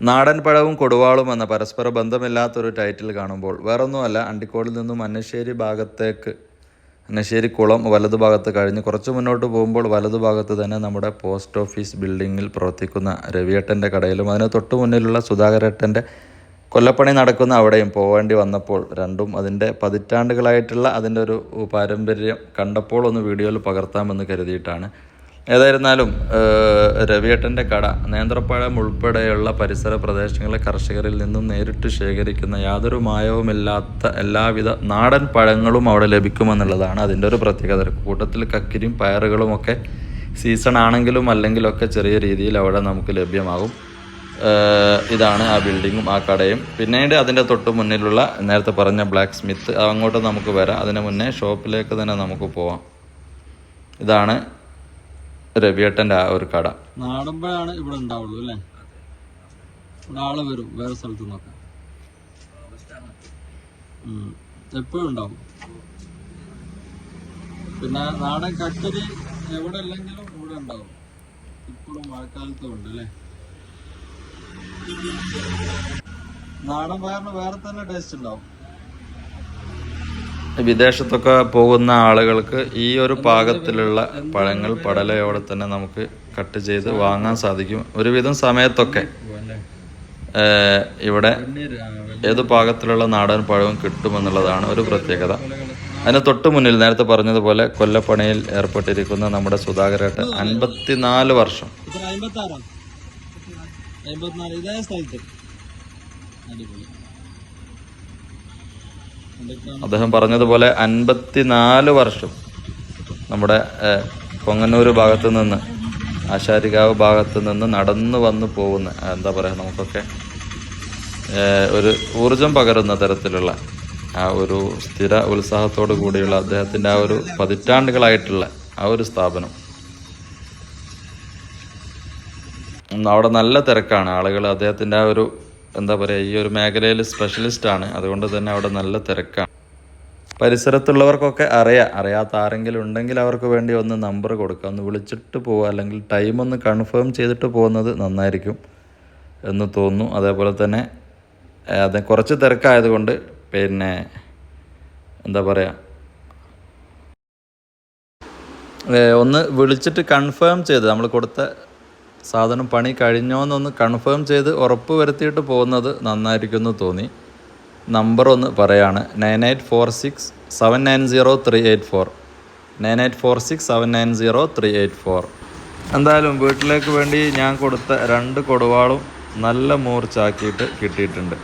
നാടൻ പഴവും കൊടുവാളും എന്ന പരസ്പര ബന്ധമില്ലാത്തൊരു ടൈറ്റിൽ കാണുമ്പോൾ വേറൊന്നുമല്ല, അണ്ടിക്കോടിൽ നിന്നും അന്നശ്ശേരി ഭാഗത്തേക്ക്, അന്നശ്ശേരി കുളം വലതുഭാഗത്ത് കഴിഞ്ഞ് കുറച്ച് മുന്നോട്ട് പോകുമ്പോൾ വലതുഭാഗത്ത് തന്നെ നമ്മുടെ പോസ്റ്റ് ഓഫീസ് ബിൽഡിങ്ങിൽ പ്രവർത്തിക്കുന്ന രവിയേട്ടൻ്റെ കടയിലും അതിന് തൊട്ട് മുന്നിലുള്ള സുധാകരേട്ടൻ്റെ കൊല്ലപ്പണി നടക്കുന്ന അവിടെയും പോവേണ്ടി വന്നപ്പോൾ രണ്ടും അതിൻ്റെ പതിറ്റാണ്ടുകളായിട്ടുള്ള അതിൻ്റെ ഒരു പാരമ്പര്യം കണ്ടപ്പോൾ ഒന്ന് വീഡിയോയിൽ പകർത്താമെന്ന് കരുതിയിട്ടാണ്. ഏതായിരുന്നാലും രവിയേട്ടൻ്റെ കട നേന്ത്രപ്പഴം ഉൾപ്പെടെയുള്ള പരിസര പ്രദേശങ്ങളിലെ കർഷകരിൽ നിന്നും നേരിട്ട് ശേഖരിക്കുന്ന യാതൊരു മായവുമില്ലാത്ത എല്ലാവിധ നാടൻ പഴങ്ങളും അവിടെ ലഭിക്കുമെന്നുള്ളതാണ് അതിൻ്റെ ഒരു പ്രത്യേകത. കൂട്ടത്തിൽ കക്കിരിയും പയറുകളുമൊക്കെ സീസൺ ആണെങ്കിലും അല്ലെങ്കിലൊക്കെ ചെറിയ രീതിയിൽ അവിടെ നമുക്ക് ലഭ്യമാകും. ഇതാണ് ആ ബിൽഡിങ്ങും ആ കടയും. പിന്നീട് അതിൻ്റെ തൊട്ട് മുന്നിലുള്ള നേരത്തെ പറഞ്ഞ ബ്ലാക്ക് സ്മിത്ത്, അങ്ങോട്ട് നമുക്ക് വരാം. അതിന് മുന്നേ ഷോപ്പിലേക്ക് തന്നെ നമുക്ക് പോവാം. ഇതാണ് രവിയേട്ടൻ്റെ ആ ഒരു കട. നാടൻപഴമാണ് ഇവിടെ ഉണ്ടാവുള്ളൂ അല്ലേ? ഇവിടെ ആള് വരും വേറെ സ്ഥലത്തു നിന്നൊക്കെ, എപ്പോഴും ഉണ്ടാവും. പിന്നെ നാടൻ കക്കരി എവിടെ അല്ലെങ്കിലും ഇവിടെ ഉണ്ടാവും. ഇപ്പോഴും മഴക്കാലത്തും ഉണ്ട് അല്ലേ? നാടൻ പയറിന് വേറെ തന്നെ ടേസ്റ്റ് ഉണ്ടാവും. വിദേശത്തൊക്കെ പോകുന്ന ആളുകൾക്ക് ഈ ഒരു പാകത്തിലുള്ള പഴങ്ങൾ പടലയോടെ തന്നെ നമുക്ക് കട്ട് ചെയ്ത് വാങ്ങാൻ സാധിക്കും. ഒരുവിധം സമയത്തൊക്കെ ഇവിടെ ഏത് പാകത്തിലുള്ള നാടൻ പഴവും കിട്ടുമെന്നുള്ളതാണ് ഒരു പ്രത്യേകത. അതിന് തൊട്ട് മുന്നിൽ നേരത്തെ പറഞ്ഞതുപോലെ കൊല്ലപ്പണിയിൽ ഏർപ്പെട്ടിരിക്കുന്ന നമ്മുടെ സുധാകരേട്ടൻ 54 വർഷം. അദ്ദേഹം പറഞ്ഞതുപോലെ 54 വർഷം നമ്മുടെ കൊങ്ങന്നൂർ ഭാഗത്ത് നിന്ന്, ആശാരികാവ് ഭാഗത്ത് നിന്ന് നടന്നു വന്നു പോകുന്ന, എന്താ പറയുക, നമുക്കൊക്കെ ഒരു ഊർജം പകരുന്ന തരത്തിലുള്ള ആ ഒരു സ്ഥിര ഉത്സാഹത്തോടു കൂടിയുള്ള അദ്ദേഹത്തിൻ്റെ ആ ഒരു പതിറ്റാണ്ടുകളായിട്ടുള്ള ആ ഒരു സ്ഥാപനം. അവിടെ നല്ല തിരക്കാണ്. ആളുകൾ അദ്ദേഹത്തിൻ്റെ ആ ഒരു എന്താ പറയുക, ഈ ഒരു മേഖലയിൽ സ്പെഷ്യലിസ്റ്റാണ്. അതുകൊണ്ട് തന്നെ അവിടെ നല്ല തിരക്കാണ്. പരിസരത്തുള്ളവർക്കൊക്കെ അറിയാത്ത ആരെങ്കിലും ഉണ്ടെങ്കിൽ അവർക്ക് വേണ്ടി ഒന്ന് നമ്പർ കൊടുക്കുക, ഒന്ന് വിളിച്ചിട്ട് പോവുക, അല്ലെങ്കിൽ ടൈം ഒന്ന് കൺഫേം ചെയ്തിട്ട് പോകുന്നത് നന്നായിരിക്കും എന്ന് തോന്നുന്നു. അതേപോലെ തന്നെ അത് കുറച്ച് തിരക്കായതുകൊണ്ട് പിന്നെ എന്താ പറയുക, ഒന്ന് വിളിച്ചിട്ട് കൺഫേം ചെയ്ത് നമ്മൾ കൊടുത്ത സാധനം പണി കഴിഞ്ഞോന്നൊന്ന് കൺഫേം ചെയ്ത് ഉറപ്പ് വരുത്തിയിട്ട് പോകുന്നത് നന്നായിരിക്കും എന്ന് തോന്നി. നമ്പർ ഒന്ന് പറയാണ്, 9846790384, 9846790384. എന്തായാലും വീട്ടിലേക്ക് വേണ്ടി ഞാൻ കൊടുത്ത 2 കൊടുവാളും നല്ല മൂർച്ചാക്കിയിട്ട് കിട്ടിയിട്ടുണ്ട്.